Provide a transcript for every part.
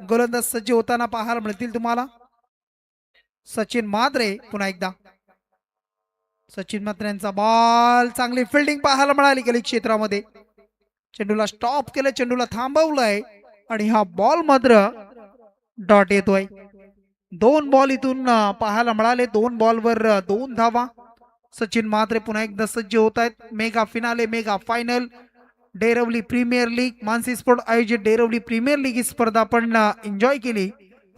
गोलंदाज सज्ज होताना पाहायला मिळतील तुम्हाला. सचिन मात्रे पुन्हा एकदा. सचिन मात्रे यांचा बॉल, चांगली फिल्डिंग पाहायला मिळाली गेली क्षेत्रामध्ये. चेंडूला स्टॉप केलं, चेंडूला थांबवलंय आणि हा बॉल मात्र डॉट येतोय. 2 बॉल इथून पाहायला मिळाले. 2 बॉलवर 2 धावा. सचिन म्हात्रे पुन्हा एकदा सज्ज होत आहेत. Mega finale, mega final, Derwali premier league, Mansi sport आयोजित डेरवली प्रीमियर लीग ही स्पर्धा आपण एन्जॉय केली.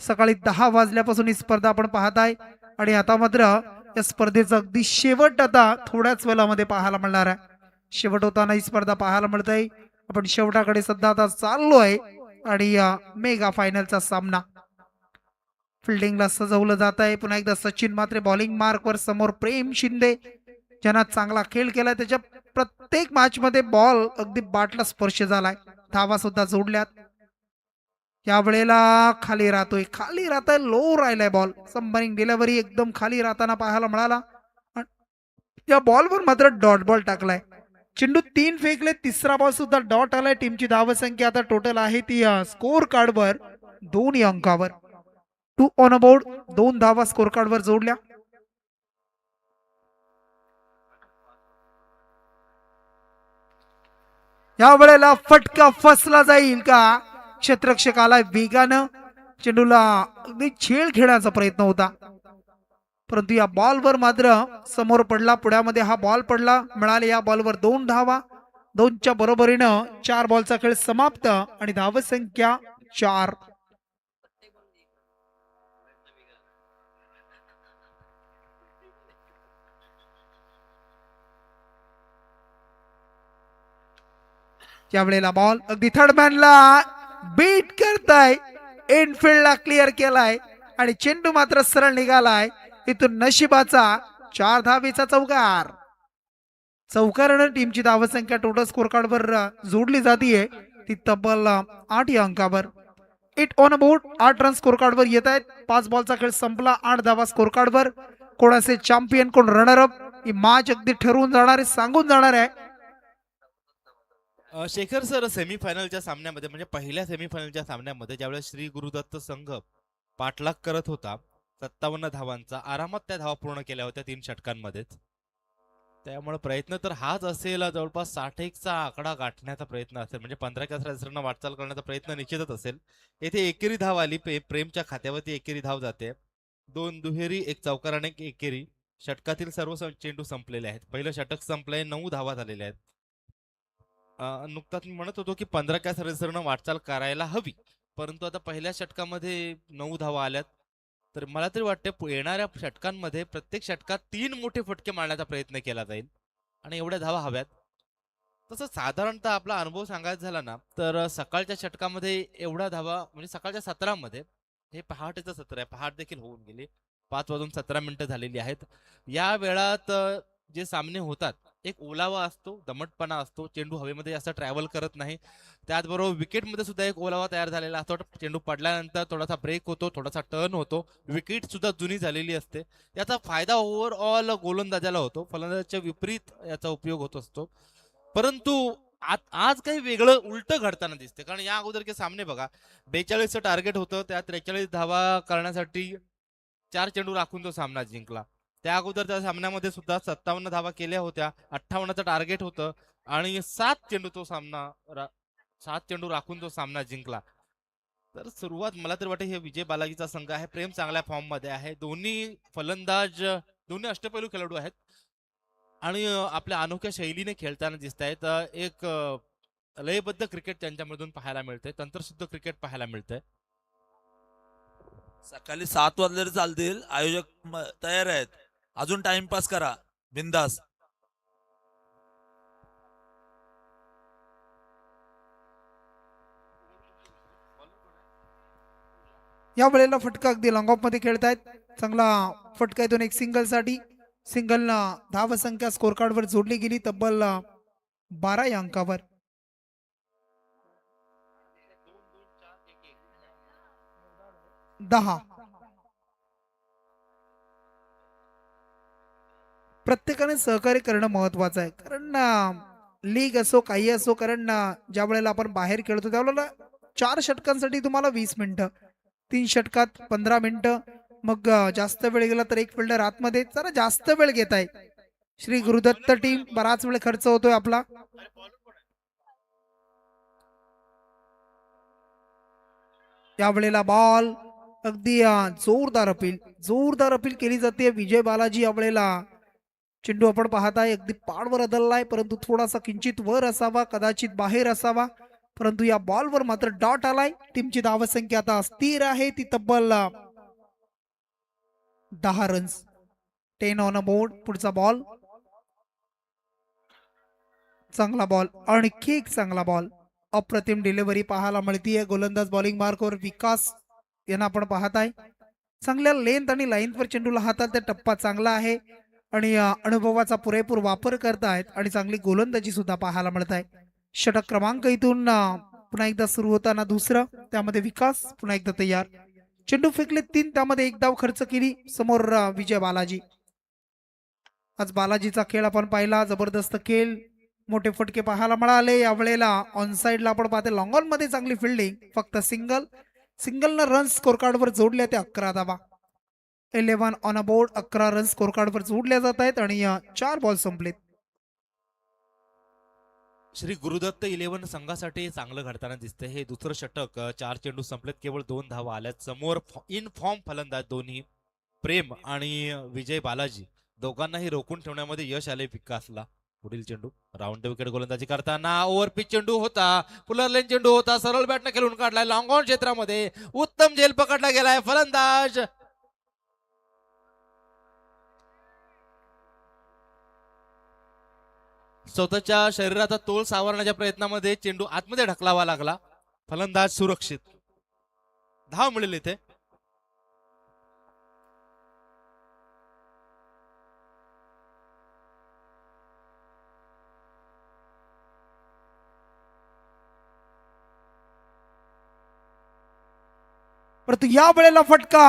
सकाळी 10 वाजल्यापासून ही स्पर्धा आपण पाहताय आणि आता मात्र या स्पर्धेचा अगदी शेवट आता थोड्याच वेळामध्ये पाहायला मिळणार आहे. शेवट होताना ही स्पर्धा पाहायला मिळते. आपण शेवटाकडे सध्या आता चाललोय आणि मेगा फायनलचा सामना फिल्डिंगला सजवलं जात आहे. पुन्हा एकदा सचिन मात्रे बॉलिंग मार्कवर, समोर प्रेम शिंदे ज्यांना चांगला खेळ केलाय. त्याच्या प्रत्येक मॅच मध्ये बॉल अगदी बाटला स्पर्श झालाय. धावा सुद्धा जोडल्यात. या वेळेला खाली राहतोय, लो राहिलाय बॉल. सबमरीन डिलिव्हरी एकदम खाली राहताना पाहायला मिळाला. या बॉलवर मात्र डॉट बॉल टाकलाय. चेंडू 3 फेकले, तिसरा बॉल सुद्धा डॉट आलाय. टीमची धावसंख्या आता टोटल आहे ती स्कोर कार्डवर 2 या अंकावर. 2 ऑन बोर्ड, 2 धावा स्कोर कार्डवर जोडल्या. या वेळेला फटका फसला जाईल का? क्षेत्ररक्षकाला वेगानं चेंडूला अगदी छेड खेळण्याचा प्रयत्न होता, परंतु या बॉलवर मात्र समोर पडला. पुढ्यामध्ये हा बॉल पडला. मिळाले या बॉलवर 2 धावा. 2च्या बरोबरीनं 4 बॉलचा खेळ समाप्त आणि धावसंख्या 4. त्यावेळेला बॉल अगदी थर्डमॅनला बीट करताय. इनफिल्डला क्लिअर केलाय आणि चेंडू मात्र सरळ निघालाय. इथून नशिबाचा 4 धावेचा चौकार. चौकारानं टीमची धावसंख्या टोटल स्कोर कार्डवर जोडली जातीये ती तब्बल 8 या अंकावर. 8 ऑन बोर्ड, 8 रन स्कोर कार्डवर येत आहेत. 5 बॉलचा खेळ संपला, 8 धावा स्कोर कार्डवर. कोण असे चॅम्पियन, कोण रनर अप, ही मॅच अगदी ठरवून जाणार आहे, सांगून जाणार आहे. शेखर सर, सेमीफायनलच्या सामन्यामध्ये म्हणजे पहिल्या सेमीफायनलच्या सामन्यामध्ये ज्यावेळेस श्री गुरुदत्त संघ पाठलाग करत होता 57 धावांचा, आरामात त्या धावा पूर्ण केल्या होत्या 3 षटकांमध्येच. त्यामुळे प्रयत्न तर हाच असेल, जवळपास 61चा आकडा गाठण्याचा प्रयत्न असेल, म्हणजे 15 रन वाटचाल करण्याचा प्रयत्न निश्चितच असेल. येथे एकेरी धाव आली, प्रेमच्या खात्यावरती एकेरी धाव जाते. 2 दुहेरी, 1 चौकार आणि 1 एकेरी. षटकातील सर्व चेंडू संपलेले आहेत. पहिलं षटक संपलंय, 9 धावा झालेल्या आहेत. नुकताच मी म्हणत होतो की 15 रन वाटचाल करायला हवी, परंतु आता पहिल्या षटकामध्ये 9 धावा आल्यात. तर मला तरी वाटते येणाऱ्या षटकांमध्ये प्रत्येक षटकात 3 मोठे फटके मारण्याचा प्रयत्न केला जाईल आणि एवढ्या धावा हव्यात. तसं साधारणतः आपला अनुभव सांगायचा झाला ना, तर सकाळच्या षटकामध्ये एवढ्या धावा म्हणजे सकाळच्या सत्रामध्ये, हे पहाटेचं सत्र आहे, पहाट देखील होऊन गेली, 5:17 झालेली आहेत. या वेळात जे सामने होतात, एक ओलावा असतो, दमटपणा असतो, चेंडू हवेमध्ये जास्त ट्रॅव्हल करत नाही. त्याचबरोबर विकेटमध्ये सुद्धा एक ओलावा तयार झालेला असतो. चेंडू पडल्यानंतर थोडासा ब्रेक होतो, थोडासा टर्न होतो, विकेट सुद्धा जुनी झालेली असते. याचा फायदा ओव्हरऑल गोलंदाजाला होतो, फलंदाजाच्या विपरीत याचा उपयोग होत असतो. परंतु आज काही वेगळं उलट घडताना दिसते, कारण या अगोदरचे सामने बघा, 42चं टार्गेट होतं, त्या 43 धावा करण्यासाठी 4 चेंडू राखून तो सामना जिंकला. त्या अगोदरच्या सामन्यामध्ये सुद्धा 57 धावा केल्या होत्या, 58चं टार्गेट होतं आणि 7 चेंडू राखून तो सामना जिंकला. तर सुरुवात मला तर वाटते हे विजय बालाजीचा संघ आहे. प्रेम चांगल्या फॉर्म मध्ये आहे. दोन्ही फलंदाज, दोन्ही अष्टपैलू खेळाडू आहेत आणि आपल्या अनोख्या शैलीने खेळताना दिसत आहेत. एक लयबद्ध क्रिकेट त्यांच्यामधून पाहायला मिळतंय, तंत्रशुद्ध क्रिकेट पाहायला मिळतंय. सकाळी 7 वाजले चालतील, आयोजक तयार आहेत. अजून टाइमपास करा बिंदास. या वेळेला फटका अगदी लॉंग ऑफ मध्ये खेळतायत. चांगला फटका इथून एक सिंगल साठी. सिंगल धावसंख्या स्कोर कार्ड वर जोडली गेली तब्बल 12 या अंकावर. दहा. प्रत्येकाने सहकार्य करणं महत्वाचं आहे, कारण लीग असो काही असो, कारण ज्या वेळेला आपण बाहेर खेळतो त्यावेळेला 4 षटकांसाठी तुम्हाला 20 मिनिटं, 3 षटकात 15 मिनिटं, मग जास्त वेळ गेला तर एक फिल्डर आतमध्ये. जरा जास्त वेळ घेत आहे श्री गुरुदत्त टीम, बराच वेळ खर्च होतोय आपला. यावेळेला बॉल अगदी जोरदार अपील केली जाते. विजय बालाजी यावेळेला चेंडू आपण पाहताय अगदी पाडवर अदललाय, परंतु थोडासा किंचित वर असावा, कदाचित बाहेर असावा, परंतु या बॉलवर मात्र डॉट आलाय. टीमची धावसंख्या आता स्थिर आहे, ती तब्बल 10 रन्स. 10 on a board. पुढचा बॉल, चांगला बॉल, आणखी एक चांगला बॉल. अप्रतिम डिलिव्हरी पाहायला मिळतीये. गोलंदाज बॉलिंग मार्कवर विकास यांना आपण पाहताय. चांगल्या लेंथ आणि लाईनवर चेंडूला हातात, त्या टप्पा चांगला आहे आणि अनुभवाचा पुरेपूर वापर करतायत आणि चांगली गोलंदाजी सुद्धा पाहायला मिळत आहे. षटक क्रमांक इथून पुन्हा एकदा सुरू होताना दुसरं, त्यामध्ये विकास पुन्हा एकदा तयार. चेंडू फेकले 3, त्यामध्ये 1 धाव खर्च केली. समोर विजय बालाजी. आज बालाजीचा खेळ आपण पाहिला, जबरदस्त खेळ, मोठे फटके पाहायला मिळाले. यावेळेला ऑन साइडला आपण पाहते लॉंग ऑन मध्ये चांगली फिल्डिंग, फक्त सिंगलनं रन स्कोर कार्डवर जोडल्या, त्या 11 धावा. 11 on a board. 11 run score कार्डवर जोडल्या जात आहेत आणि 4 बॉल संपलेत. श्री गुरुदत्त 11 संघासाठी चांगलं घडताना दिसतंय. हे दुसरं षटक, 4 चेंडू संपलेत, केवळ 2 धावा आल्यात. समोर इन फॉर्म फलंदाज दोन्ही प्रेम आणि विजय बालाजी दोघांनाही रोखून ठेवण्यामध्ये यश आले विकासला. पुढील चेंडू राऊंड विकेट गोलंदाजी करताना ओव्हरपिच चेंडू होता, पुलर लेन चेंडू होता, सरळ बॅटने खेळून काढलाय लॉंग ऑन क्षेत्रामध्ये. उत्तम झेल पकडला गेलाय. फलंदाज स्वतःच्या शरीराचा तोल सावरण्याच्या प्रयत्नामध्ये चेंडू आतमध्ये ढकलावा लागला. फलंदाज सुरक्षित. धाव मिळेल इथे. परंतु या वेळेला फटका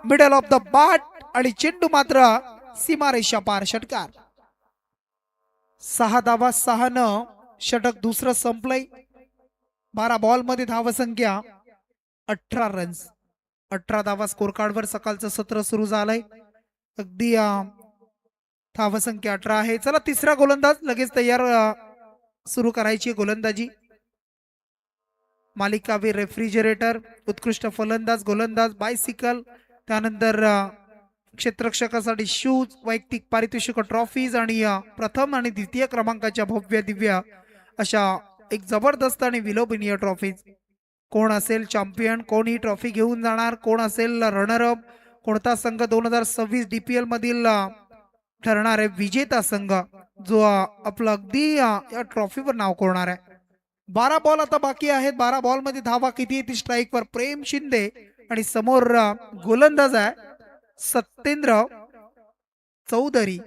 मिडल ऑफ द बॅट आणि चेंडू मात्र सीमारेषा पार. षटकार. 6 धावा, 6 षटक दुसरं संपलंय. 12 बॉल मध्ये धावसंख्या 18 रन्स. 18 धावा स्कोर कार्डवर सकाळचं सत्र सुरू झालंय. अगदी धावसंख्या 18 आहे. चला तिसरा गोलंदाज लगेच तयार सुरू करायची गोलंदाजी. मालिकावीर, रेफ्रिजरेटर, उत्कृष्ट फलंदाज, गोलंदाज, बायसिकल, त्यानंतर क्षेत्ररक्षकासाठी शूज, वैयक्तिक पारितोषिक, ट्रॉफीज आणि प्रथम आणि द्वितीय क्रमांकाच्या भव्य दिव्य अशा एक जबरदस्त आणि विलोभनीय ट्रॉफीज. कोण असेल चॅम्पियन, कोण ही ट्रॉफी घेऊन जाणार, कोण असेल रनर अप, कोणता संघ 2026 DPL मधील ठरणारे विजेता संघ, जो आपलं अगदी या ट्रॉफीवर नाव कोरणार आहे. 12 बॉल आता बाकी आहेत. 12 बॉल मध्ये धावा किती येतील? स्ट्राईकवर प्रेम शिंदे आणि समोर गोलंदाज आहे सत्येंद्र चौधरी.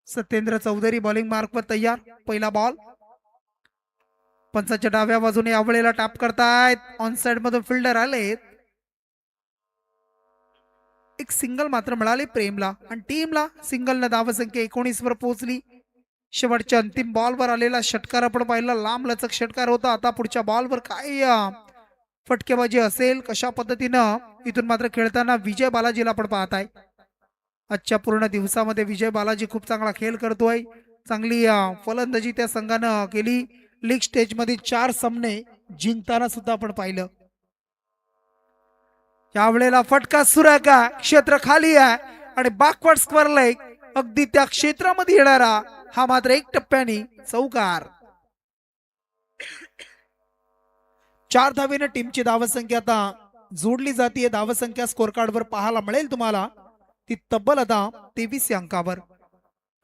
सत्येंद्र चौधरी बॉलिंग मार्कवर तयार. पहिला बॉल. पंचाच्या डाव्या बाजूने यावेळेला टॅप करतायत. ऑन साइड मधून फिल्डर आलेत. एक सिंगल मात्र मिळाली प्रेमला आणि टीमला. सिंगलनं धावसंख्या 19 वर पोहोचली. शेवटच्या अंतिम बॉलवर आलेला षटकार आपण पाहिला, लांब लचक षटकार होता. आता पुढच्या बॉलवर काय फटकेबाजी असेल, कशा पद्धतीनं इथून मात्र खेळताना विजय बालाजीला आपण पाहताय. आजच्या पूर्ण दिवसामध्ये विजय बालाजी खूप चांगला खेळ करतोय. चांगली फलंदाजी त्या संघानं केली. लीग स्टेज मध्ये 4 सामने जिंकताना सुद्धा आपण पाहिलं. यावेळेला फटका सुराका, क्षेत्र खाली आहे आणि बॅकवर्ड स्क्वेअर लेग, अगदी त्या क्षेत्रामध्ये येणारा हा मात्र 1 टप्प्याने चौकार. 4 धावेने टीमची धावसंख्या आता जोडली जाते. धावसंख्या स्कोर कार्डवर पाहायला मिळेल तुम्हाला, ती तब्बल आता 23 अंकावर.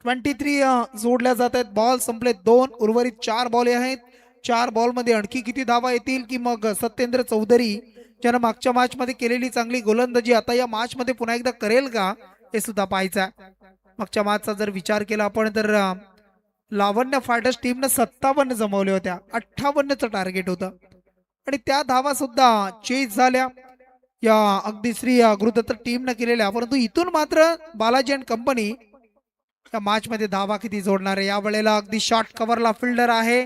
23 जोडल्या जात आहेत. बॉल संपले 2, उर्वरित 4 बॉल आहेत. 4 बॉल मध्ये आणखी किती धावा येतील, की मग सत्येंद्र चौधरी ज्यानं मागच्या मॅच मध्ये केलेली चांगली गोलंदाजी आता या मॅच मध्ये पुन्हा एकदा करेल का, हे सुद्धा पाहायचं. मागच्या मॅचचा जर विचार केला आपण तर लावण्य फायटर्स टीमनं 57 जमवल्या होत्या. 58चं टार्गेट होतं आणि त्या धावा सुद्धा चेज झाल्या या अगदी श्री गुरुदत्त टीमनं केलेल्या. परंतु इथून मात्र बालाजी अँड कंपनी या मॅच मध्ये धावा किती जोडणार आहे. या वेळेला अगदी शॉर्ट कव्हरला फिल्डर आहे.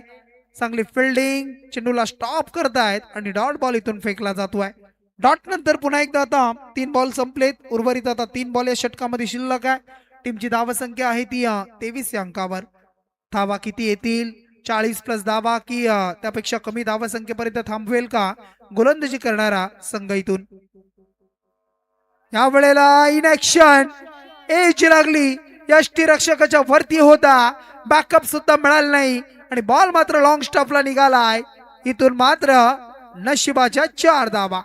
चांगली फिल्डिंग, चेंडूला स्टॉप करतायत आणि डॉट बॉल इथून फेकला जातोय. डॉट नंतर पुन्हा एकदा आता 3 बॉल संपलेत. उर्वरित आता 3 बॉल या षटकामध्ये शिल्लक आहे. टीमची धावसंख्या आहे ती 23 या अंकावर. धावा किती येतील? 40 प्लस धावा की त्यापेक्षा कमी धावसंख्येपर्यंत थांबवेल का गोलंदाजी करणारा संघ इथून? या वेळेला इन ऍक्शन, एज लागली, यष्टीरक्षकाच्या वरती होता, बॅकअप सुद्धा मिळाला नाही आणि बॉल मात्र लॉंग स्टॉपला निघालाय. इथून मात्र नशिबाच्या 4 धावा.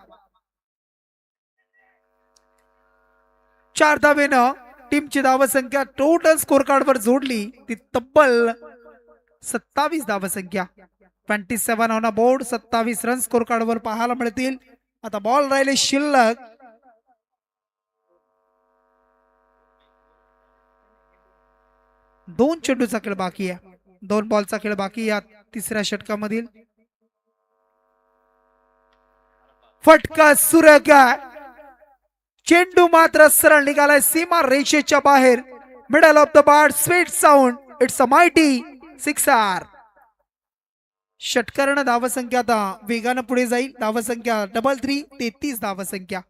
4 धावेनं टीमची धावसंख्या टोटल स्कोर कार्ड वर जोडली ती तब्बल 27 धावसंख्या. 27 on a board, 27 run score card वर पाहायला मिळतील. आता बॉल राहिले शिल्लक 2 चेंडूचा खेळ बाकी आहे. 2 बॉलचा खेळ बाकी या तिसऱ्या षटकामधील. फटका सुरेखा, चेंडू मात्र सरळ निघालाय सीमा रेषेच्या बाहेर. Middle of the bat, sweet sound, it's a mighty sixer. षटकारण धावसंख्या आता वेगानं पुढे जाईल. धावसंख्या 33 धावसंख्या.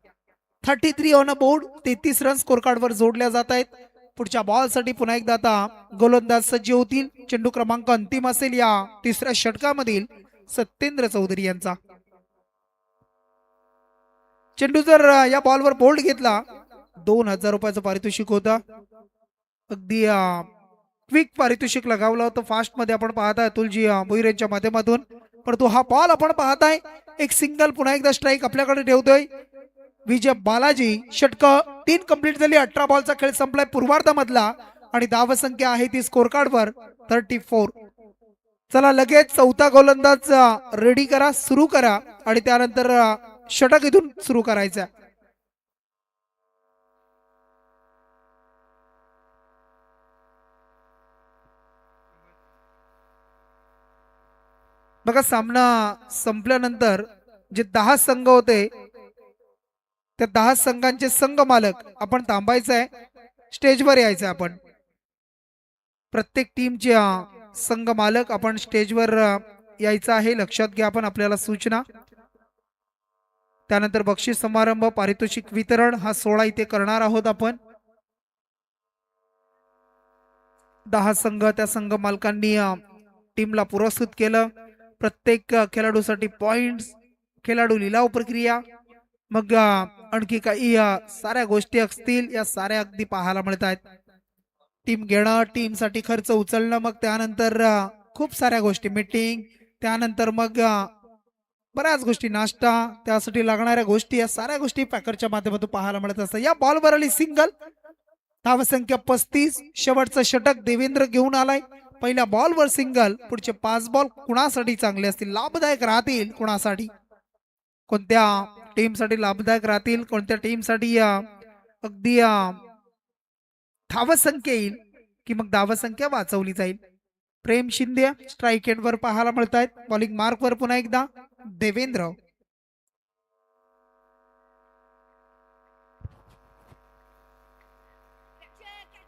33 on a board, 33 run score card वर जोडल्या जात आहेत. पुढच्या बॉल साठी पुन्हा एकदा आता गोलंदाज सज्ज होतील. चेंडू क्रमांक अंतिम असेल या तिसऱ्या षटकामधील सत्येंद्र चौधरी यांचा. चेंडू जर या बॉलवर बोल्ड घेतला 2000 रुपयाचं पारितोषिक होतं. अगदी क्विक पारितोषिक लगावलं होतं. फास्ट मध्ये आपण पाहताय अतुलजी भोईर यांच्या माध्यमातून. परंतु हा बॉल आपण पाहताय एक सिंगल, पुन्हा एकदा स्ट्राईक आपल्याकडे ठेवतोय विजय बालाजी. षटक 3 कंप्लीट झाली. 18 बॉलचा खेळ संपलाय पूर्वार्धामधला आणि धावसंख्या आहे ती स्कोर कार्ड वर 34. चला लगेच चौथा गोलंदाज रेडी करा, सुरू करा आणि त्यानंतर षटक इथून सुरू करायचं. बघा, सामना संपल्यानंतर जे 10 संघ होते त्या 10 संघांचे संघ मालक आपण थांबायचं आहे, स्टेजवर यायचं आहे. आपण प्रत्येक टीमचे संघ मालक आपण स्टेजवर यायचं आहे. लक्षात घ्या आपण आपल्याला सूचना. त्यानंतर बक्षीस समारंभ, पारितोषिक वितरण हा 16 इथे करणार आहोत आपण. 10 संघ, त्या संघ मालकांनी टीमला पुरस्कृत केलं. प्रत्येक खेळाडूसाठी पॉइंट्स, खेळाडू लिलाव प्रक्रिया, मग आणखी काही साऱ्या गोष्टी असतील, या साऱ्या अगदी पाहायला मिळत आहेत. टीम घेणं, टीम साठी खर्च उचलणं, मग त्यानंतर खूप साऱ्या गोष्टी, मीटिंग, त्यानंतर मग बऱ्याच गोष्टी, नाश्ता, त्यासाठी लागणाऱ्या गोष्टी, या साऱ्या गोष्टी पॅकरच्या माध्यमातून पाहायला मिळत असतात. या बॉलवर आली सिंगल, धावसंख्या 35. शेवटचं षटक देवेंद्र घेऊन आलाय. पहिल्या बॉलवर सिंगल. पुढचे 5 बॉल कुणासाठी चांगले असतील, लाभदायक राहतील, कुणासाठी, कोणत्या टीमसाठी लाभदायक राहतील, कोणत्या टीमसाठी अगदी धावसंख्या येईल की मग धावसंख्या वाचवली जाईल. प्रेम शिंदे स्ट्राईक एंडवर पाहायला मिळत आहेत. बॉलिंग मार्कवर पुन्हा एकदा देवेंद्र.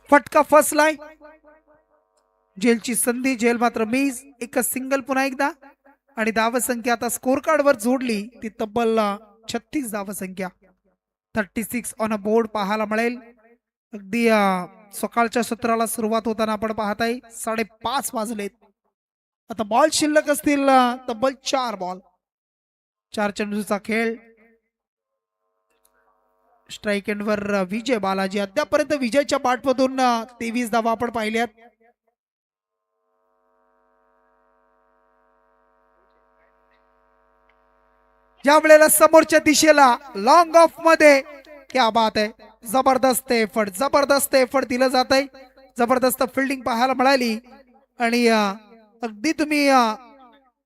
फटका फसलाय, झेलची संधी, झेल मात्र मिस. एकच सिंगल पुन्हा एकदा आणि धावसंख्या आता स्कोर कार्ड वर जोडली ती तब्बल 36 धावसंख्या. 36 ऑन अ बोर्ड पाहायला मिळेल. अगदी सकाळच्या सत्राला सुरुवात होताना आपण पाहताय 5:30 वाजलेत. आता बॉल शिल्लक असतील तब्बल 4 बॉल. 4 चेंडूचा खेळ. स्ट्राईक एंडवर विजय बालाजी. अद्यापर्यंत विजयच्या पाठमधून 23 धावा आपण पाहिल्यात. ज्या वेळेला समोरच्या दिशेला लॉंग ऑफ मध्ये, क्या बात आहे, जबरदस्त एफर्ट, जबरदस्त एफर्ट दिलं जात आहे. जबरदस्त फिल्डिंग पाहायला मिळाली आणि अगदी तुम्ही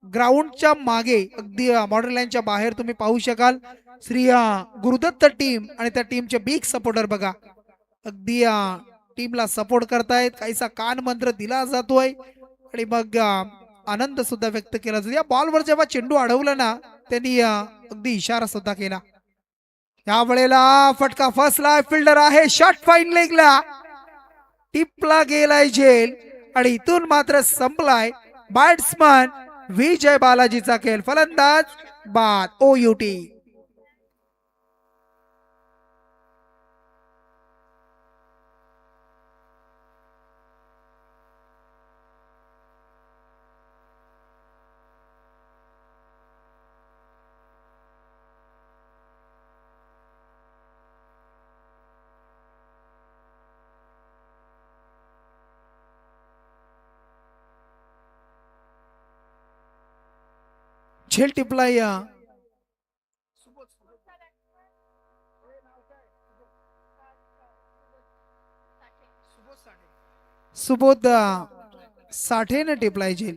ग्राउंडच्या मागे, अगदी बॉर्डर लाईनच्या बाहेर तुम्ही पाहू शकाल श्री गुरुदत्त टीम आणि त्या टीमचे बिग सपोर्टर बघा, अगदी टीमला सपोर्ट करतायत. काहीसा कान मंत्र दिला जातोय आणि मग आनंद सुद्धा व्यक्त केला जातो. या बॉलवर जेव्हा चेंडू अडवला ना, त्यांनी अगदी इशारा सुद्धा केला. या वेळेला फटका फसला. फिल्डर आहे, शॉट फाईन लेगला, टिपला गेलाय झेल आणि इथून मात्र संपलाय. बॅट्समन विजय बालाजीचा खेळ, फलंदाज बाद, OUT. झेल टिपलाय या सुबोध साठेने टिपलाय झेल.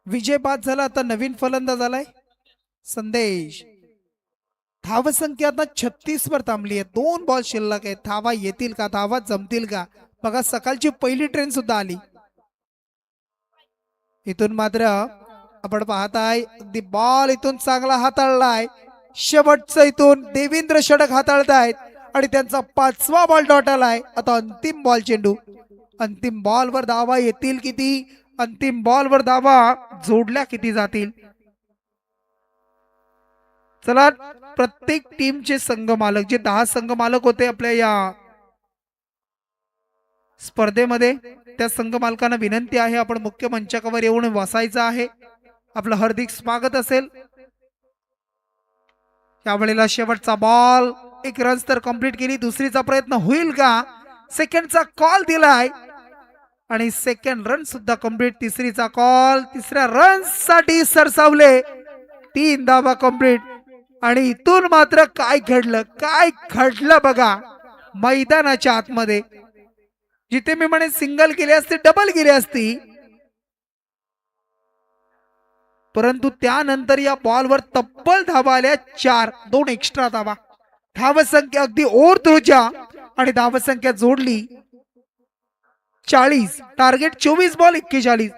विजय बाद झाला. आता नवीन फलंदाज आलाय संदेश. धावसंख्या आता 36 वर थांबली आहे. 2 बॉल शिल्लक आहेत. धावा येतील का, धावा जमतील का बघा. सकाळची पहिली ट्रेन सुद्धा आली. इथून मात्र आपण पाहताय अगदी बॉल इथून चांगला हाताळलाय. शेवटचं इथून देवेंद्र षडक हाताळतायत आणि त्यांचा 5वा बॉल डॉट आलाय. आता अंतिम बॉल चेंडू. अंतिम बॉल वर धावा येतील किती, अंतिम बॉल वर धावा जोडल्या किती जातील. चला, प्रत्येक टीमचे संघ मालक, जे 10 संघ मालक होते आपल्या या स्पर्धेमध्ये, त्या संघ मालकांना विनंती आहे आपण मुख्य मंचावर येऊन बसायचं आहे. आपलं हार्दिक स्वागत असेल. यावेळेला शेवटचा बॉल, 1 रन तर कंप्लीट केली. दुसरीचा प्रयत्न होईल का, सेकंडचा कॉल दिलाय आणि सेकंड रन सुद्धा कंप्लीट. तिसरीचा कॉल, तिसऱ्या रन साठी सरसावले. 3 धावा कंप्लीट. आणि इथून मात्र काय घडलं, काय घडलं बघा मैदानाच्या आतमध्ये. जिथे मी म्हणे सिंगल केली असती, डबल केली असती, परंतु त्यानंतर या बॉलवर तब्बल धावा आल्या 4. 2 एक्स्ट्रा धावा. धावसंख्या अगदी ओरतोच्या आणि धावसंख्या जोडली 40. टार्गेट 24 बॉल 41,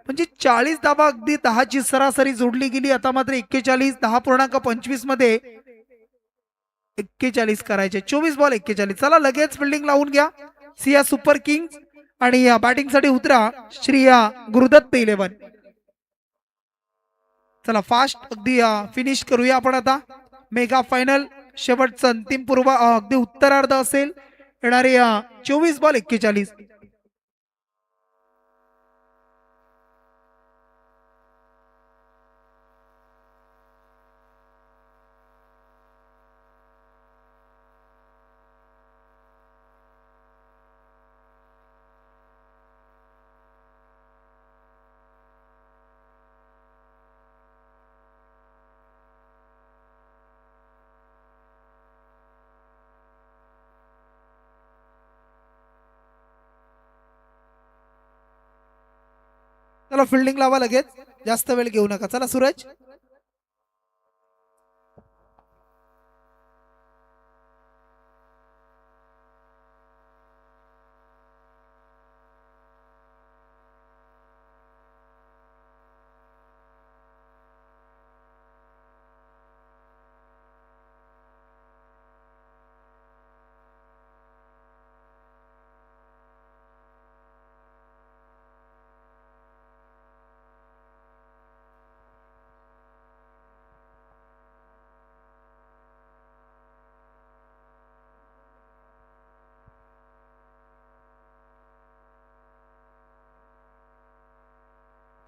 म्हणजे 40 धावा अगदी 10ची सरासरी जोडली गेली. आता मात्र 41, 10.25 मध्ये 41 करायचे. 24 बॉल 41. चला लगेच फिल्डिंग लावून घ्या. सिया सुपर किंग्स आणि या बॅटिंग साठी उतरा श्रिया गुरुदत्त 11. चला फास्ट अगदी फिनिश करूया आपण. आता मेगा फायनल शेवटचं अंतिम पूर्व अगदी उत्तरार्ध असेल. येणारे 24 बॉल 41. चला फिल्डिंग लावा लगेच, जास्त वेळ घेऊ नका. चला सूरज.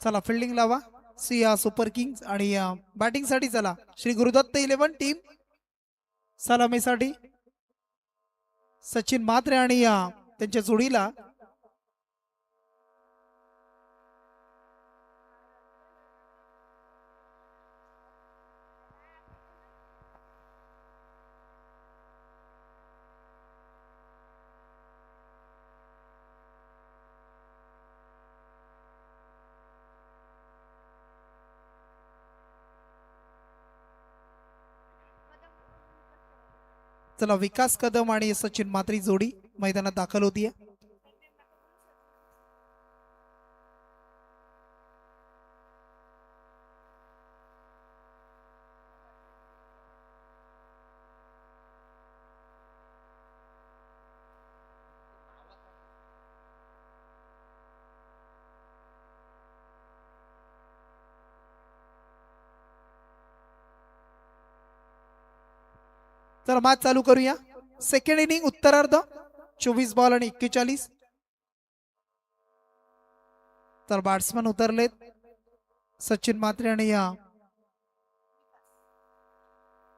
चला फिल्डिंग लावा सिया सुपर किंग्स. आणि बॅटिंग साठी चला श्री गुरुदत्त 11 टीम. सलामीसाठी सचिन म्हात्रे आणि त्यांच्या जोडीला चला विकास कदम आणि सचिन म्हात्रे जोडी मैदानात दाखल होतीये. चला मॅच चालू करूया. सेकंड इनिंग उत्तरार्ध 24 बॉल आणि 41. तर बॅट्समन उतरलेत सचिन म्हात्रे आणि या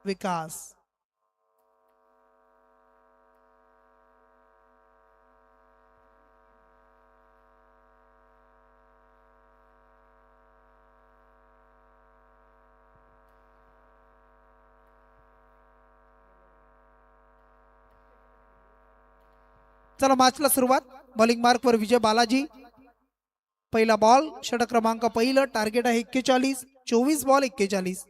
विकास. चला मॅचला सुरुवात. बॉलिंग मार्क वर विजय बालाजी. पहिला बॉल षटक क्रमांक पहिलं. टार्गेट आहे 41. 24 बॉल 41.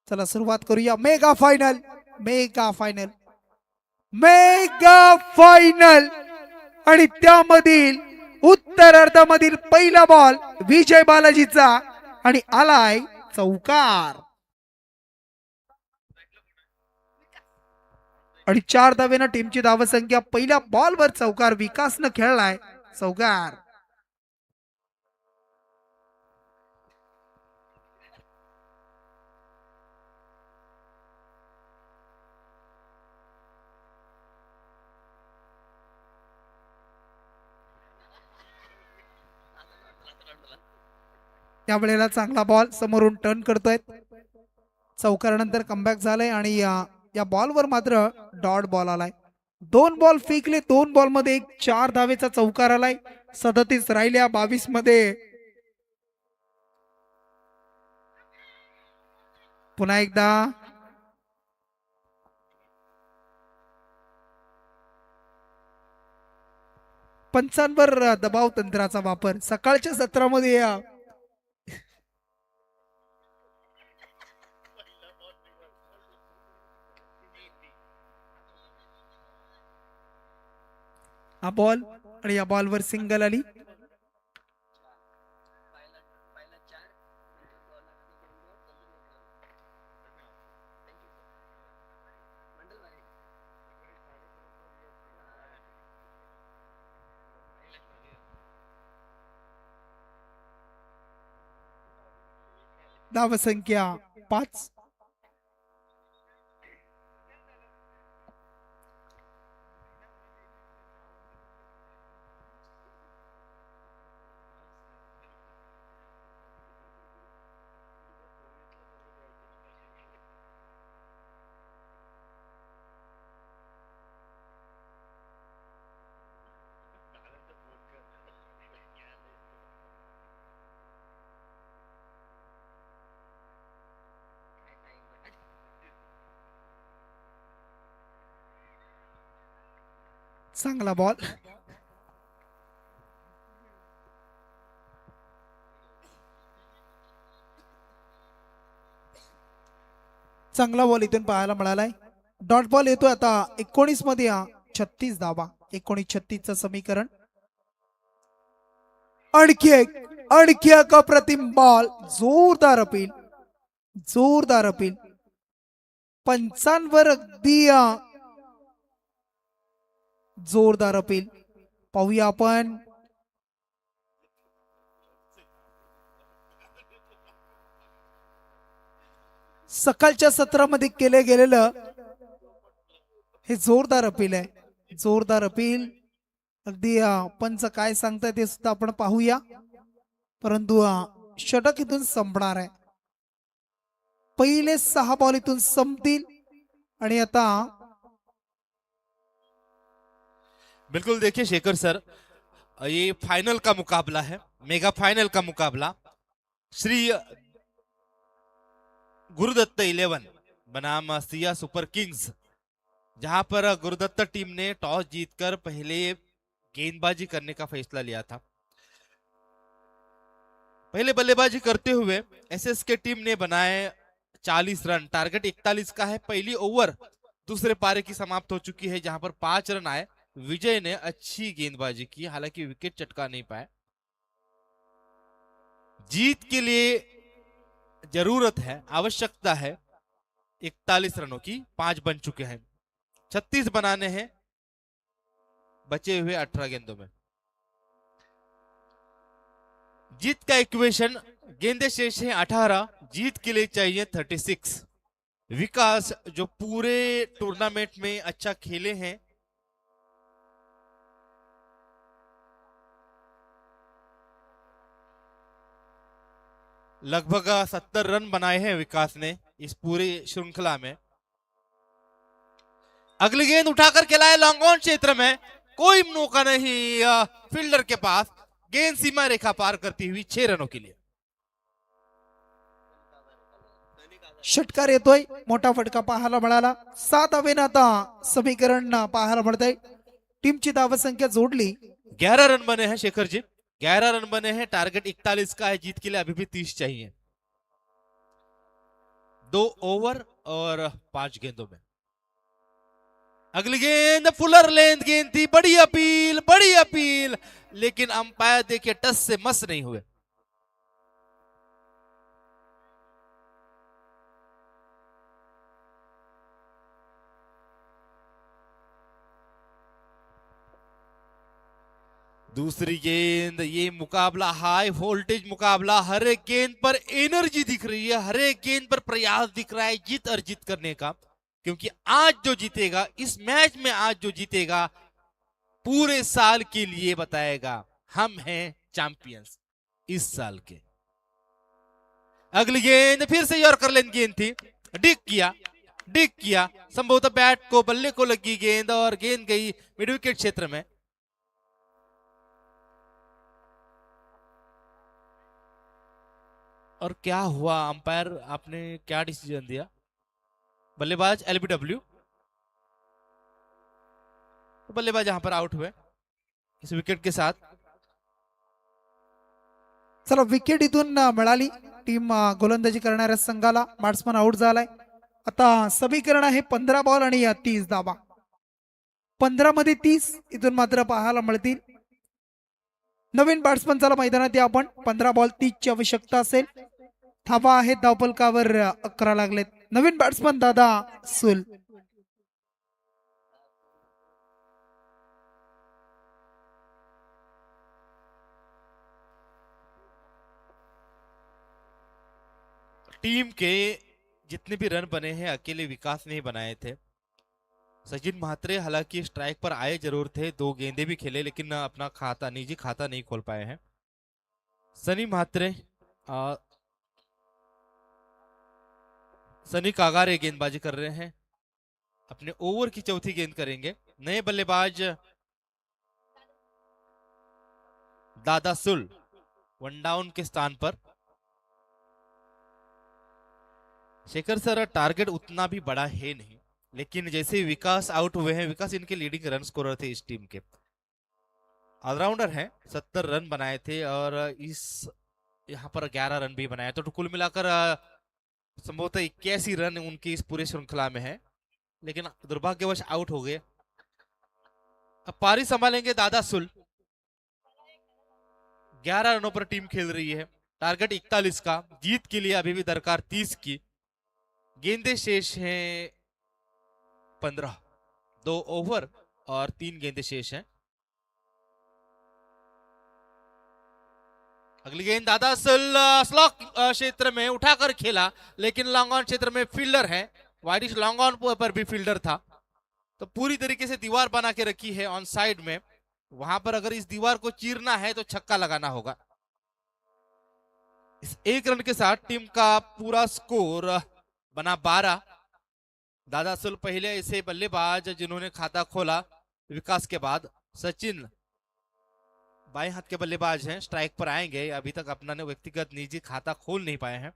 चला सुरुवात करूया. Mega final, mega final, mega final. आणि त्यामधील उत्तरार्धामधील पहिला बॉल विजय बालाजीचा आणि आलाय चौकार. आणि 4 धावेनं टीमची धावसंख्या. पहिल्या बॉलवर चौकार विकासनं खेळलाय चौकार. त्यावेळेला चांगला बॉल समोरून टर्न करतोय. चौकारानंतर कमबॅक झालंय आणि या बॉलवर मात्र डॉट बॉल आलाय. 2 बॉल फेकले. 2 बॉल मध्ये एक 4 धावेचा चौकार आलाय. 37 राहिल्या 22 मध्ये. पुन्हा एकदा पंचांवर दबाव तंत्राचा वापर. सकाळच्या सत्रामध्ये हा बॉल आणि या बॉलवर सिंगल आली. धावसंख्या 5. चांगला बॉल. चांगला बॉल इथून पाहायला मिळालाय. डॉट बॉल येतोय आता 19 मध्ये. 36 धावा. 19-36 चं समीकरण. आणखी एक अप्रतिम बॉल. जोरदार अपील, जोरदार अपील. पंचांवर अगदी जोरदार अपील. पाहूया आपण. सकाळच्या सत्रामध्ये केले गेलेलं हे जोरदार अपील आहे. जोरदार अपील. अगदी पंच काय सांगताय ते सुद्धा आपण पाहूया. परंतु षटक इथून संपणार आहे. पहिले 6 बॉल इथून संपतील आणि आता बिल्कुल देखिए शेखर सर, ये फाइनल का मुकाबला है, मेगा फाइनल का मुकाबला. श्री गुरुदत्त 11 बनाम सिया सुपर किंग्स, जहां पर गुरुदत्त टीम ने टॉस जीतकर पहले गेंदबाजी करने का फैसला लिया था. पहले बल्लेबाजी करते हुए एसएसके टीम ने बनाए 40 रन. टारगेट 41 का है. पहली ओवर दूसरे पारे की समाप्त हो चुकी है, जहां पर 5 रन आए. विजय ने अच्छी गेंदबाजी की, हालांकि विकेट चटका नहीं पाए. जीत के लिए जरूरत है, आवश्यकता है 41 रनों की. 5 बन चुके हैं, 36 बनाने हैं बचे हुए 18 गेंदों में. जीत का इक्वेशन, गेंदे शेष है 18, जीत के लिए चाहिए 36. विकास जो पूरे टूर्नामेंट में अच्छा खेले हैं, लगभग 70 रन बनाए हैं विकास ने इस पूरी श्रृंखला में। अगली गेंद उठाकर खेला है लॉन्ग ऑन क्षेत्र में, कोई मौका नहीं फील्डर के पास। गेंद सीमा रेखा पार करती हुई 6 रनों के लिए। षटकार येतोय, मोठा फटका पाहायला मिळाला। 7 धावेनं आता समीकरण पाहायला मिळतंय। टीमची धावसंख्या जोडली। 11 रन बने हैं शेखर जी, 11 रन बने हैं। टारगेट 41 का है, जीत के लिए अभी भी 30 चाहिए। 2 ओवर और 5 गेंदों में। अगली गेंद फुलर लेंथ गेंद थी, बड़ी अपील, लेकिन अंपायर देखिए टस से मस नहीं हुए। दूसरी गेंद, ये मुकाबला हाई वोल्टेज मुकाबला, हर एक गेंद पर एनर्जी दिख रही है, हर एक गेंद पर प्रयास दिख रहा है जीत अर्जित करने का। क्योंकि आज जो जीतेगा इस मैच में, आज जो जीतेगा पूरे साल के लिए बताएगा हम हैं चैंपियंस इस साल के। अगली गेंद फिर से यॉर्कर लेंथ गेंद थी, डिक किया, संभवतः बैट को बल्ले को लगी गेंद और गेंद गई मिड विकेट क्षेत्र में। और क्या हुआ, अंपायर आपने क्या डिसीजन दिया? बल्लेबाज एलबीडब्ल्यू, बल्लेबाज यहां पर आउट हुए इस विकेट के साथ। चला विकेट इथून मिळाली टीम गोलंदाजी करणाऱ्या संघाला। बॅट्समन आउट झालाय। आता समीकरण आहे 15 बॉल आणि 30 धावा। 15 मध्ये 30 इथून मात्र पाहायला मिळतील। नवीन बॅट्समन चला मैदानात या आपण। 15 बॉल 30 ची आवश्यकता असेल। धावा आहेत धावफलकावर 11 लागलेत। नवीन बॅट्समन दादा सुल। टीम के जितने भी रन बने हैं अकेले विकास ने ही बनाए थे। सचिन म्हात्रे हालांकि स्ट्राइक पर आए जरूर थे, 2 गेंदे भी खेले, लेकिन अपना निजी खाता नहीं खोल पाए हैं। सनी म्हात्रे, सनी कागारे गेंदबाजी कर रहे हैं, अपने ओवर की चौथी गेंद करेंगे। नए बल्लेबाज दादा सुल वन डाउन के स्थान पर। शेखर सर, टारगेट उतना भी बड़ा है नहीं, लेकिन जैसे विकास आउट हुए हैं, विकास इनके लीडिंग रन स्कोरर थे इस टीम के, ऑलराउंडर हैं, 70 रन बनाए थे और इस यहाँ पर 11 रन भी बनाए, तो कुल मिलाकर संभवतः 81 रन उनकी इस पूरे श्रृंखला में है, लेकिन दुर्भाग्यवश आउट हो गए। अब पारी संभालेंगे दादा सुल। 11 रनों पर टीम खेल रही है, टारगेट 41 का, जीत के लिए अभी भी दरकार 30 की। गेंदे शेष हैं 15, 2 ओवर और 3 गेंदे शेष हैं। अगली गेंद दादा सुल स्लॉक क्षेत्र में उठाकर खेला, लेकिन लॉन्ग ऑन क्षेत्र में फील्डर है, वाइडिश लॉन्ग ऑन पर भी फील्डर था, तो पूरी तरीके से दीवार बना के रखी है ऑन साइड में। वहां पर अगर इस दीवार को चीरना है तो छक्का लगाना होगा। इस 1 रन के साथ टीम का पूरा स्कोर बना 12। दादा सुल पहले ऐसे बल्लेबाज जिन्होंने खाता खोला विकास के बाद। सचिन बाएं हाथ के बल्लेबाज हैं, स्ट्राइक पर आएंगे, अभी तक अपना व्यक्तिगत निजी खाता खोल नहीं पाए हैं।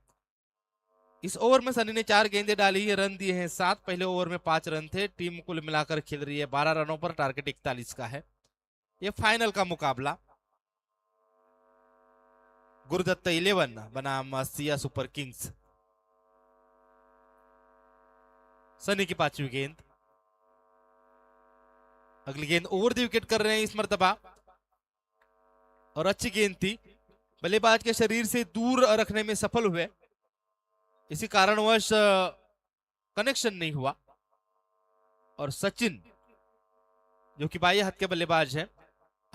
इस ओवर में सनी ने 4 गेंदें डाली है, रन दिए हैं 7, पहले ओवर में 5 रन थे। टीम कुल मिलाकर खेल रही है 12 रनों पर, टारगेट 41 का है। ये फाइनल का मुकाबला गुरुदत्त 11 बनाम सिया सुपर किंग्स। सनी की 5वीं गेंद, अगली गेंद ओवर द विकेट कर रहे हैं इस मर्तबा, और अच्छी गेंद थी, बल्लेबाज के शरीर से दूर रखने में सफल हुए, इसी कारणवश कनेक्शन नहीं हुआ। और सचिन जो कि बाएं हाथ के बल्लेबाज हैं,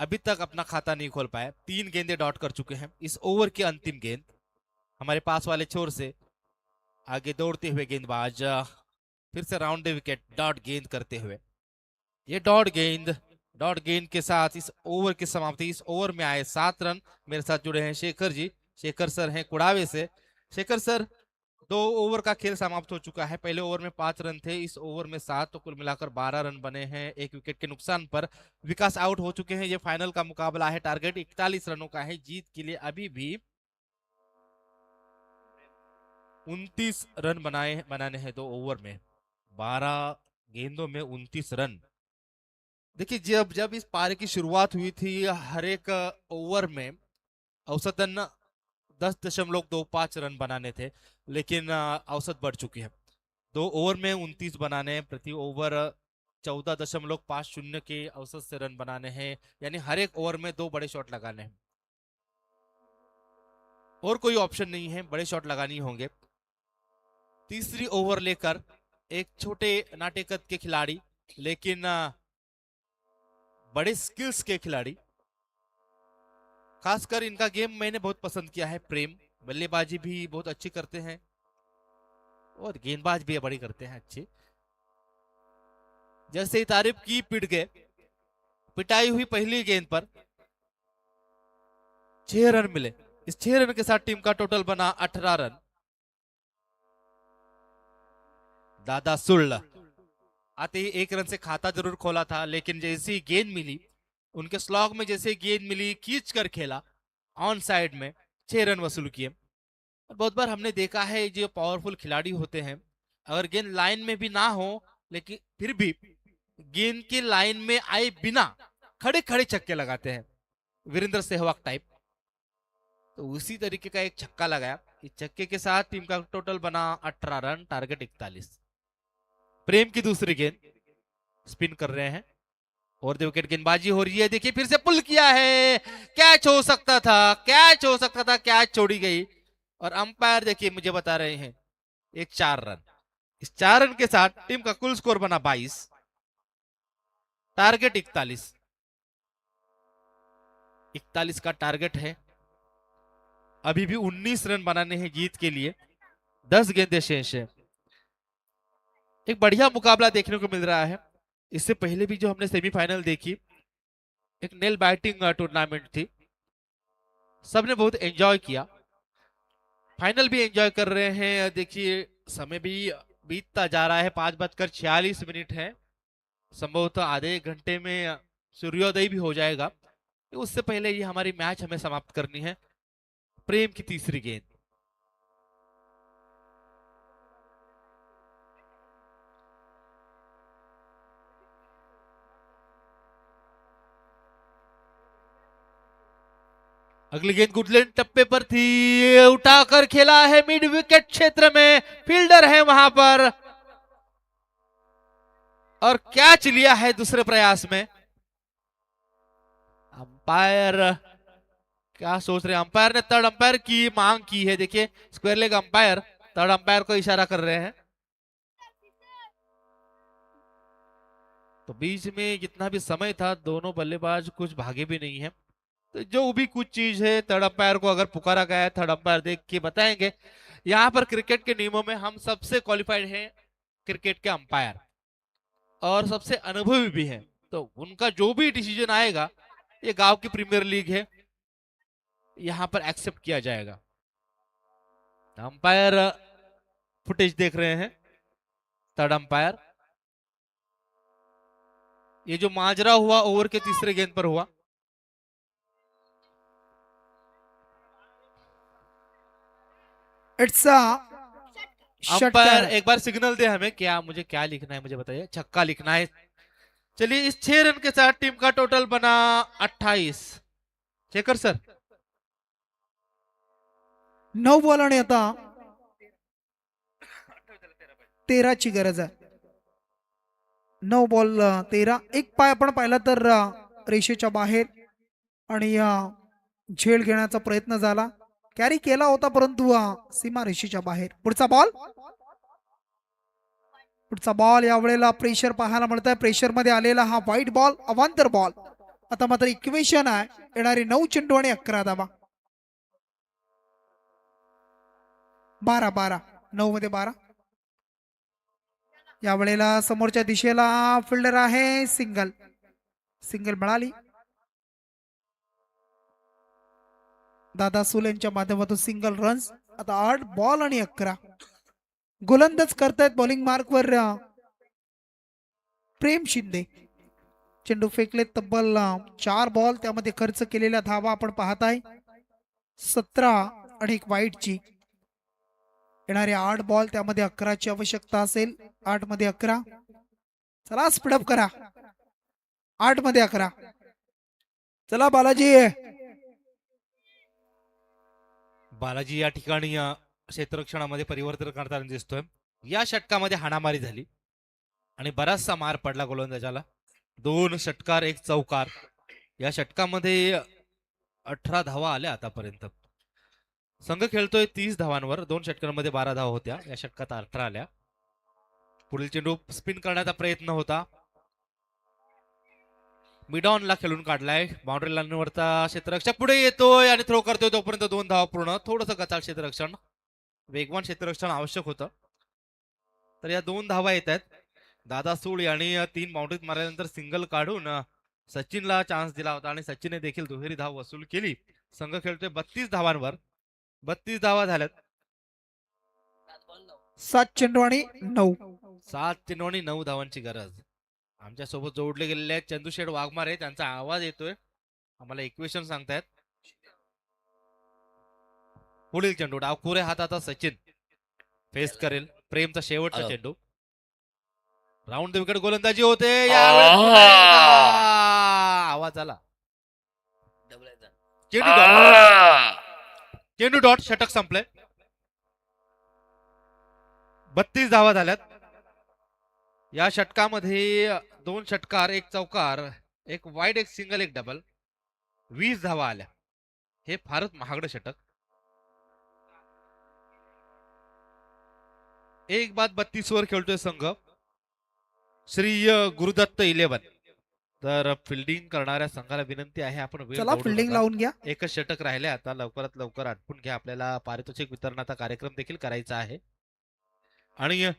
अभी तक अपना खाता नहीं खोल पाए, 3 गेंदें डॉट कर चुके हैं। इस ओवर की अंतिम गेंद हमारे पास वाले छोर से आगे दौड़ते हुए गेंदबाज फिर से राउंड विकेट डॉट गेंद करते हुए। ये डॉट गेंद के साथ इस ओवर की समाप्ति। इस ओवर में आए 7 रन। मेरे साथ जुड़े हैं शेखर जी। शेखर सर हैं कुड़ावे से। शेखर सर, 2 ओवर का खेल समाप्त हो चुका है। पहले ओवर में 5 रन थे, इस ओवर में 7, तो कुल मिलाकर 12 रन बने हैं 1 विकेट के नुकसान पर। विकास आउट हो चुके हैं। ये फाइनल का मुकाबला है। टारगेट 41 रनों का है। जीत के लिए अभी भी 29 रन बनाने हैं 2 ओवर में। 12 गेंदों में 29 रन। देखिए, जब जब इस पारी की शुरुआत हुई थी, हर एक ओवर में औसतन 10.25 रन बनाने थे, लेकिन औसत बढ़ चुकी है। 2 ओवर में 29 बनाने हैं। प्रति ओवर 14.50 के औसत से रन बनाने हैं, यानी हर एक ओवर में 2 बड़े शॉट लगाने हैं। और कोई ऑप्शन नहीं है, बड़े शॉट लगानी होंगे। तीसरी ओवर लेकर एक छोटे नाटे कद के खिलाड़ी, लेकिन बड़े स्किल्स के खिलाड़ी, खासकर इनका गेम मैंने बहुत पसंद किया है। प्रेम बल्लेबाजी भी बहुत अच्छी करते हैं और गेंदबाज भी बड़ी करते हैं अच्छी। जैसे ही तारीफ की पिट गए। पिटाई हुई पहली गेंद पर 6 रन मिले। इस 6 रन के साथ टीम का टोटल बना 18 रन। दादा सुल्ल आते ही 1 रन से खाता जरूर खोला था, लेकिन जैसे ही गेंद मिली, उनके स्लॉग में जैसे गेंद मिली, खींच कर खेला ऑन साइड में, 6 रन वसूल किए। और बहुत बार हमने देखा है, जो पावरफुल खिलाड़ी होते हैं, अगर गेंद लाइन में भी ना हो, लेकिन फिर भी गेंद के लाइन में आए बिना खड़े खड़े छक्के लगाते हैं, वीरेंद्र सहवाग टाइप। तो उसी तरीके का एक छक्का लगाया। इस छक्के के साथ टीम का टोटल बना 18 रन, टारगेट 41। प्रेम की दूसरी गेंद स्पिन कर रहे हैं और 2 विकेट गेंदबाजी हो रही है। देखिए, फिर से पुल किया है। कैच हो सकता था, कैच हो सकता था, कैच छोड़ी गई। और अंपायर देखिए मुझे बता रहे हैं एक 4 रन। इस 4 रन के साथ टीम का कुल स्कोर बना 22, टारगेट 41। 41 का टारगेट है। अभी भी 19 रन बनाने हैं जीत के लिए। 10 गेंदें शेष है। एक बढ़िया मुकाबला देखने को मिल रहा है। इससे पहले भी जो हमने सेमीफाइनल देखी, एक नेल बैटिंग टूर्नामेंट थी, सबने बहुत एंजॉय किया। फाइनल भी एंजॉय कर रहे हैं। देखिए, समय भी बीतता जा रहा है। 5:46 है। संभवतः आधे 1 घंटे में सूर्योदय भी हो जाएगा। तो उससे पहले ये हमारी मैच हमें समाप्त करनी है। प्रेम की तीसरी गेंद, अगली गेंद गुडलैंड टप्पे पर थी, उठाकर खेला है मिड विकेट क्षेत्र में, फील्डर है वहां पर और कैच लिया है दूसरे प्रयास में। अंपायर क्या सोच रहे हैं? अंपायर ने थर्ड अंपायर की मांग की है। देखिए, square leg umpire third umpire को इशारा कर रहे हैं। तो बीच में जितना भी समय था, दोनों बल्लेबाज कुछ भागे भी नहीं है। तो जो भी कुछ चीज है, थर्ड अंपायर को अगर पुकारा गया है, थर्ड अंपायर देख के बताएंगे। यहाँ पर क्रिकेट के नियमों में हम सबसे क्वालिफाइड हैं क्रिकेट के अंपायर, और सबसे अनुभवी भी हैं। तो उनका जो भी डिसीजन आएगा, ये गांव की प्रीमियर लीग है, यहाँ पर एक्सेप्ट किया जाएगा। अंपायर फुटेज देख रहे हैं। थर्ड अंपायर, ये जो माजरा हुआ ओवर के तीसरे गेंद पर हुआ। इट्स अ अंपायर एक बार सिग्नल दे हमें, क्या मुझे क्या लिखना है मुझे बताइए। छक्का लिखना है। चलिए, इस 6 रन के साथ टीम का टोटल बना 28। शेखर सर, 9 बॉल आणि आता 13 ची गरज आहे। 9 बॉल 13। एक पाय आपण पाहिला तर रेषेच्या बाहेर आणि झेल घेण्याचा प्रयत्न झाला, कॅरी केला होता, परंतु सीमा रेषेच्या बाहेर। पुढचा बॉल यावेळेला प्रेशर पाहायला मिळत आहे। प्रेशर मध्ये आलेला हा व्हाईट बॉल, अवांतर बॉल। आता मात्र इक्वेशन आहे, येणारे 9 चेंडू आणि 11 धावा। 12-12 9 मध्ये 12. यावेळेला समोरच्या दिशेला फिल्डर आहे, सिंगल. सिंगल मिळाली. दादा सुल यांच्या माध्यमातून सिंगल रन्स. आता 8 बॉल आणि 11. गोलंदाज करतायत बॉलिंग मार्कवर प्रेम शिंदे. चेंडू फेकले तब्बल 4 बॉल, त्यामध्ये खर्च केलेल्या धावा आपण पाहताय 17 आणि एक वाईटची. येणारे 8 बॉल, त्यामध्ये 11ची आवश्यकता असेल. 8 मध्ये 11. चला स्पीडअप करा. 8 मध्ये 11. चला बालाजी. बालाजी या ठिकाणी क्षेत्ररक्षणामध्ये परिवर्तन करताना दिसतोय. या षटकामध्ये हाणामारी झाली आणि बराचसा मार पडला गोलंदाजाला. 2 षटकार 1 चौकार. या षटकामध्ये 18 धावा आल्या आतापर्यंत. संघ खेळतोय 30 धावांवर. 2 षटकांमध्ये 12 धावा होत्या. या षटकात 18 आल्या. पुढील चेंडू स्पिन करण्याचा प्रयत्न होता. मिडॉनला खेळून काढलाय. बाउंड्री लाईनवरचा क्षेत्ररक्षक पुढे येतोय आणि थ्रो करतोय. तोपर्यंत 2 धावा पूर्ण. थोडंसं गचाळ क्षेत्ररक्षण, वेगवान क्षेत्ररक्षण आवश्यक होतं. तर या 2 धावा येत आहेत. दादा सूळ यांनी 3 बाउंड्रीज मारल्यानंतर सिंगल काढून सचिनला चान्स दिला होता आणि सचिनने देखील दुहेरी धाव वसूल केली. संघ खेळतोय 32 धावांवर. 32 धावा झाल्यात. 7 चेंडू आणि 9. 7 चेंडू आणि 9 धावांची गरज. आमच्या सोबत जोडले गेलेले आहेत चंदूशेठ वाघमारे. त्यांचा आवाज येतोय, आम्हाला इक्वेशन सांगतायत. पुढील चेंडू डावखुरे हाताचा सचिन फेस करेल. प्रेमचा शेवटचा चेंडू. राऊंड द विकेट गोलंदाजी होते. यावेळेस पुन्हा एकदा आवाज आला. चेंडू डॉट. चेंडू डॉट. षटक संपले. 32 धावा झाल्यात. या षटकामध्ये 2 षटकार 1 चौकार 1 वाईड 1 सिंगल 1 डबल. 20 धावा आल्या. हे फारच महागडं षटक. 1 बाद 32 वर खेळतोय संघ. श्री गुरुदत्त 11. तर फिल्डिंग करणाऱ्या संघाला विनंती आहे, आपण वेळ चला दौडू फिल्डिंग नका. लावून घ्या. एकच षटक राहिले आता. लवकरात लवकर आटपून घ्या. आपल्याला पारितोषिक वितरणाचा कार्यक्रम देखील करायचा आहे. आणि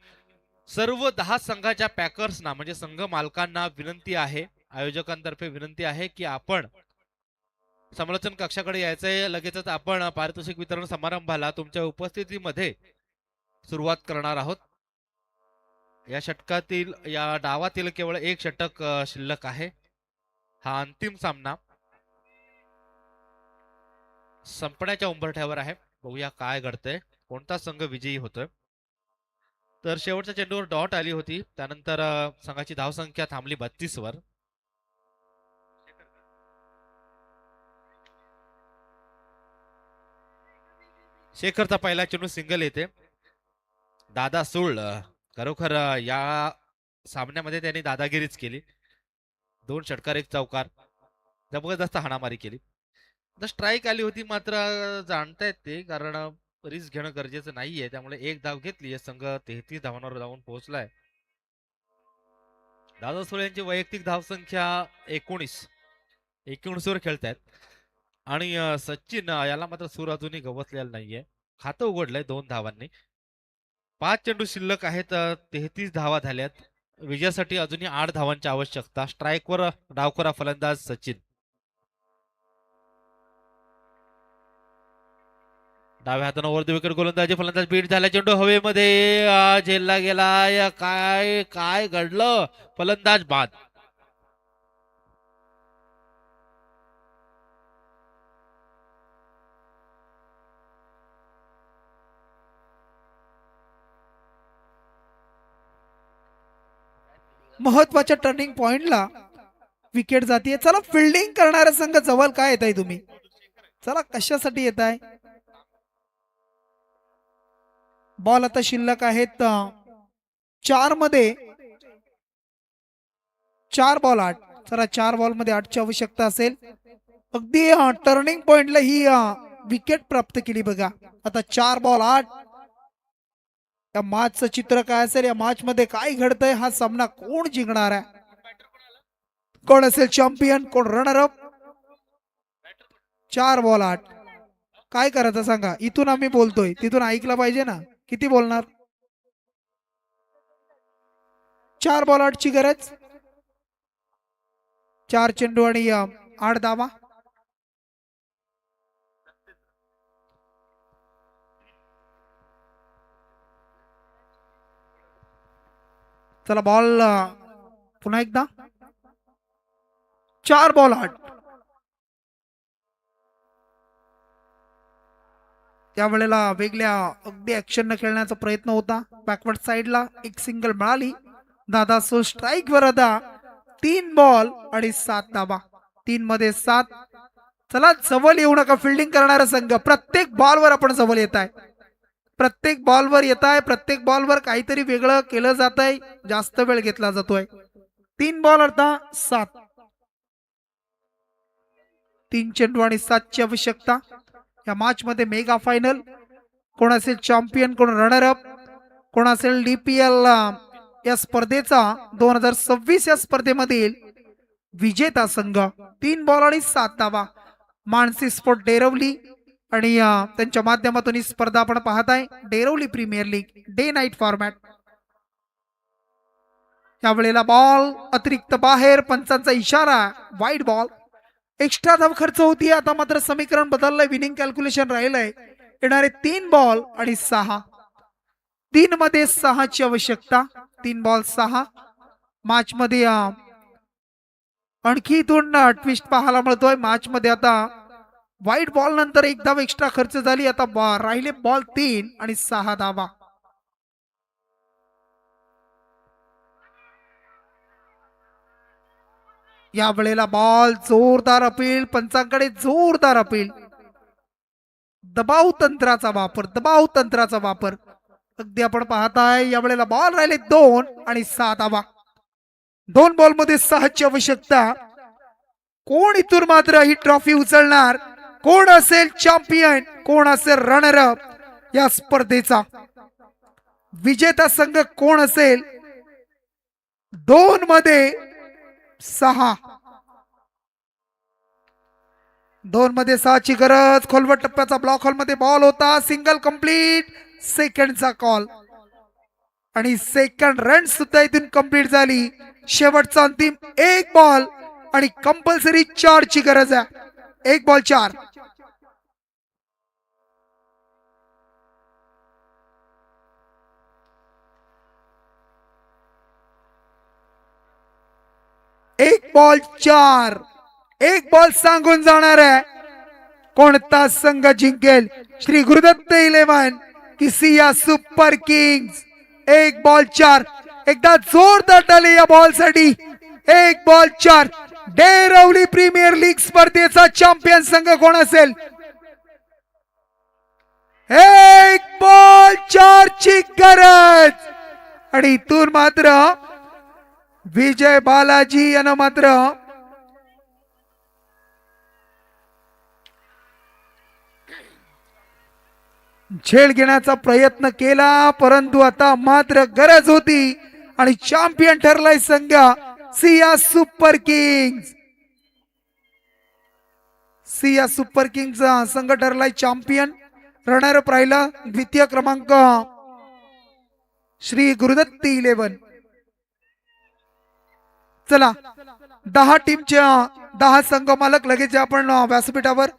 सर्व 10 संघाच्या पॅकर्सना म्हणजे संघ मालकांना विनंती आहे, आयोजकांतर्फे विनंती आहे की आपण समालोचन कक्षाकडे यायचंय. लगेचच आपण पारितोषिक वितरण समारंभाला तुमच्या उपस्थितीमध्ये सुरुवात करणार आहोत. या षटकातील या डावातील केवळ 1 षटक शिल्लक आहे. हा अंतिम सामना संपण्याच्या उंबरठ्यावर आहे. बघूया काय घडतंय, कोणता संघ विजयी होतोय. तर शेवटच्या चेंडूवर डॉट आली होती. त्यानंतर संघाची धावसंख्या थांबली 32 वर. शेखरचा पहिला चेंडू सिंगल येते. दादा सूळ खरोखर या सामन्यामध्ये त्यांनी दादागिरीच केली. 2 षटकार 1 चौकार जबरदस्त हाणामारी केली. स्ट्राईक आली होती मात्र जाणतायत ते, कारण रिस्क घेणं गरजेचं नाहीये. त्यामुळे 1 धाव घेतली. संघ 33 धावांवर जाऊन पोहोचलाय. दादा सूळ यांची वैयक्तिक धावसंख्या 19 वर खेळतायत. आणि सचिन याला मात्र सूर अजूनही गवसलेला नाहीये. खातं उघडलंय 2 धावांनी. 5 चेंडू शिल्लक आहेत. 33 धावा झाल्यात. विजयासाठी अजूनही 8 धावांची आवश्यकता. स्ट्राईकवर डावखोरा फलंदाज सचिन. डाव्या हाताने वर विकेट गोलंदाजी. फलंदाज बीट झाला. चेंडू हवेमध्ये झेलला गेला. काय काय घडलं. फलंदाज बाद. महत्वाच्या टर्निंग पॉइंटला विकेट जातीये. चला फिल्डिंग करणारा संघ जवळ काय येत आहे तुम्ही? चला कशासाठी येत आहे? बॉल आता शिल्लक आहेत 4 मध्ये 4 बॉल 8. चला 4 बॉल मध्ये 8ची आवश्यकता असेल. अगदी टर्निंग पॉइंटला ही विकेट प्राप्त केली बघा. आता 4 बॉल 8. या मॅचचं चित्र काय असेल, या मॅच मध्ये काय घडतंय, हा सामना कोण जिंकणार आहे, कोण असेल चॅम्पियन, कोण रनर अप. 4 बॉल 8. काय करायचं सांगा. इथून आम्ही बोलतोय तिथून ऐकलं पाहिजे ना. किती बोलणार? 4 बॉल 8ची गरज. 4 चेंडू आणि 8 धावा. चला बॉल पुन्हा एकदा. 4 बॉल 8. त्यावेळेला वेगळ्या अगदी ऍक्शन न खेळण्याचा प्रयत्न होता. बॅकवर्ड साइडला एक सिंगल मिळाली. दादा सो स्ट्राईक वर आता 3 बॉल आणि 7 धावा. 3 मध्ये 7. चला जवळ येऊ नका फिल्डिंग करणारा संघ. प्रत्येक बॉलवर आपण जवळ येत आहे. प्रत्येक बॉलवर येत आहे. प्रत्येक बॉलवर काहीतरी वेगळं केलं जात आहे. जास्त वेळ घेतला जातोय. 3 बॉल आता 7. 3 चेंडू आणि 7ची आवश्यकता. या मॅच मध्ये मेगा फायनल. कोण असेल चॅम्पियन, कोण रनर अप, कोण असेल DPL या स्पर्धेचा 2026 या स्पर्धेमधील विजेता संघ. 3 बॉल आणि 7 धावा. मानसी स्पोर्ट डेरवली आणि त्यांच्या माध्यमातून ही स्पर्धा आपण पाहत आहे. Derwali premier league day night format. यावेळेला बॉल अतिरिक्त बाहेर. पंचांचा इशारा. Wide ball. एक्स्ट्रा धाव खर्च होती. आता मात्र समीकरण बदललंय. विनिंग कॅल्क्युलेशन राहिलंय. येणारे 3 बॉल आणि 6. 3 मध्ये 6ची आवश्यकता. 3 बॉल 6. मॅच मध्ये आणखी 2 ट्विस्ट पाहायला मिळतोय. मॅच मध्ये आता वाईट बॉल नंतर 1 धाव एक्स्ट्रा खर्च झाली. आता राहिले बॉल 3 आणि 6 धावा. या वेळेला बॉल जोरदार अपील. पंचांकडे जोरदार अपील. दबाव तंत्राचा वापर. दबाव तंत्राचा वापर अगदी आपण पाहताय. या वेळेला बॉल राहिले 2 आणि 6 धावा. 2 बॉल मध्ये 6ची आवश्यकता. कोण इथून मात्र ही ट्रॉफी उचलणार? कोण असेल चॅम्पियन? कोण असेल रनर अप या स्पर्धेचा? विजेता संघ कोण असेल? 2 मध्ये 6. 2 मध्ये 6ची गरज. खोलवट टप्प्याचा ब्लॉक हॉल मध्ये बॉल होता. Single complete. सेकंडचा कॉल आणि सेकंड रन सुद्धा इथून कंप्लीट झाली. शेवटचा अंतिम 1 बॉल आणि कंपल्सरी 4ची गरज आहे. 1 बॉल 4. एक बॉल 4. 1 बॉल सांगून जाणार आहे. कोणता संघ जिंकेल? श्री गुरुदत्त 11 की सिया सुपर किंग्स? 1 बॉल 4. एकदा जोरदार टाळी या बॉल साठी. 1 बॉल 4. डेरवली प्रीमियर लीग स्पर्धेचा चॅम्पियन संघ कोण असेल? 1 बॉल 4ची गरज. आणि इथून मात्र विजय बालाजी यानं मात्र झेल घेण्याचा प्रयत्न केला, परंतु आता मात्र गरज होती आणि चॅम्पियन ठरलाय संघ Siya super kings. Siya super किंग्सचा संघ ठरलाय चॅम्पियन. रनर अप राहिला द्वितीय क्रमांक श्री गुरुदत्त 11. चला 10 टीमच्या 10 संघ मालक लगेच आपण व्यासपीठावर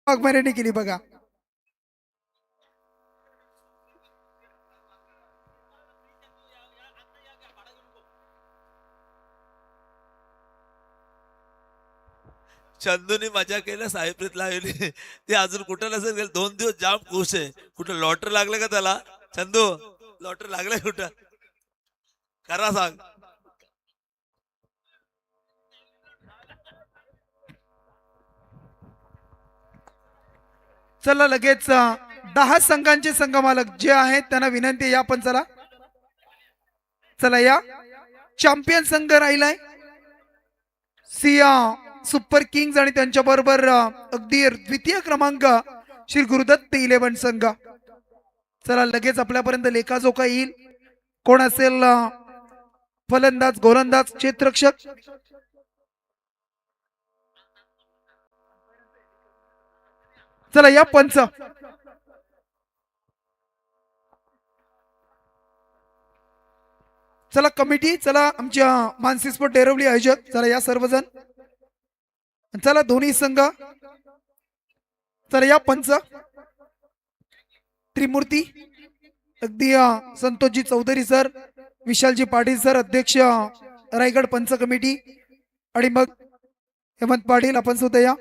वाघमारेने केली बघा. चंदूनी मजा केल्या साहेबरीत लावली ते अजून कुठं नसेल गेलं 2 दिवस जाम खुश आहे. कुठं लॉटरी लागलं का त्याला? चंदू लॉटरी लागलंय कुठं? करा सांग. चला लगेच 10 संघांचे संघमालक जे आहेत त्यांना विनंती आहे, या पण चला. चला या. चॅम्पियन संघ राहिलाय सिया सुपर किंग्ज आणि त्यांच्या बरोबर अगदी द्वितीय क्रमांक श्री गुरुदत्त 11 संघ. चला लगेच आपल्यापर्यंत लेखाजोखा येईल. कोण असेल फलंदाज, गोलंदाज, क्षेत्ररक्षक? चला या पंच. चला कमिटी, चला आमच्या मानसी स्पोर्ट डेरवली आयोजक, चला या सर्वजण. चला दोन्ही संघ, चला या पंच. त्रिमूर्ती अगदी संतोषजी चौधरी सर, विशालजी पाटील सर, अध्यक्ष रायगड पंच कमिटी, आणि मग हेमंत पाटील, आपण सुद्धा या.